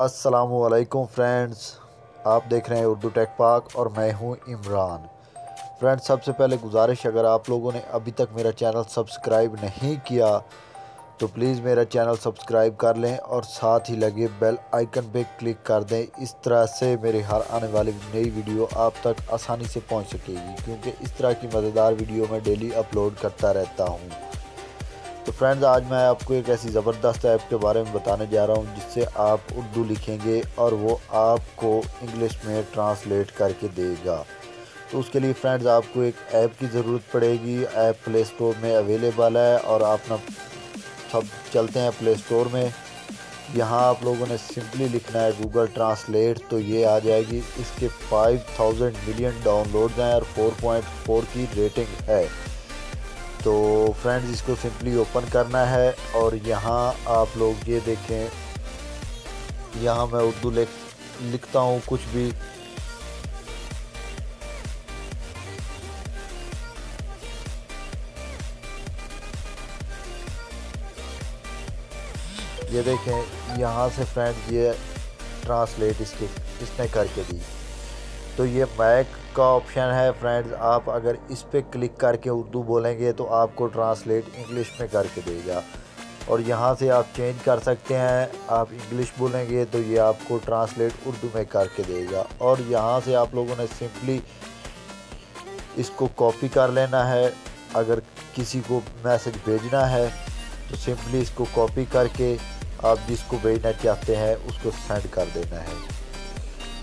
अस्सलामुअलैकुम फ्रेंड्स, आप देख रहे हैं उर्दू टेक पाक और मैं हूं इमरान। फ्रेंड्स, सबसे पहले गुजारिश, अगर आप लोगों ने अभी तक मेरा चैनल सब्सक्राइब नहीं किया तो प्लीज़ मेरा चैनल सब्सक्राइब कर लें और साथ ही लगे बेल आइकन पे क्लिक कर दें। इस तरह से मेरे हर आने वाली नई वीडियो आप तक आसानी से पहुंच सकेगी, क्योंकि इस तरह की मज़ेदार वीडियो मैं डेली अपलोड करता रहता हूं। तो फ्रेंड्स, आज मैं आपको एक ऐसी ज़बरदस्त ऐप के बारे में बताने जा रहा हूं जिससे आप उर्दू लिखेंगे और वो आपको इंग्लिश में ट्रांसलेट करके देगा। तो उसके लिए फ्रेंड्स आपको एक ऐप की ज़रूरत पड़ेगी। ऐप प्ले स्टोर में अवेलेबल है और आप ना सब चलते हैं प्ले स्टोर में। यहाँ आप लोगों ने सिंपली लिखना है गूगल ट्रांसलेट, तो ये आ जाएगी। इसके 5000 मिलियन डाउनलोड्स हैं और 4.4 की रेटिंग है। तो फ्रेंड्स, इसको सिंपली ओपन करना है और यहाँ आप लोग ये देखें, यहाँ मैं उर्दू लिखता हूँ कुछ भी। ये देखें, यहाँ से फ्रेंड्स ये ट्रांसलेट इसने करके दी। तो ये मैक का ऑप्शन है फ्रेंड्स, आप अगर इस पर क्लिक करके उर्दू बोलेंगे तो आपको ट्रांसलेट इंग्लिश में करके देगा। और यहाँ से आप चेंज कर सकते हैं, आप इंग्लिश बोलेंगे तो ये आपको ट्रांसलेट उर्दू में करके देगा। और यहाँ से आप लोगों ने सिंपली इसको कॉपी कर लेना है। अगर किसी को मैसेज भेजना है तो सिंपली इसको कॉपी करके आप जिसको भेजना चाहते हैं उसको सेंड कर देना है,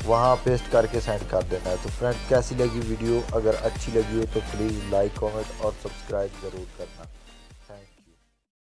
वहाँ पेस्ट करके सेंड कर देना है। तो फ्रेंड, कैसी लगी वीडियो? अगर अच्छी लगी हो तो प्लीज़ लाइक, कमेंट और सब्सक्राइब ज़रूर करना। Thank you.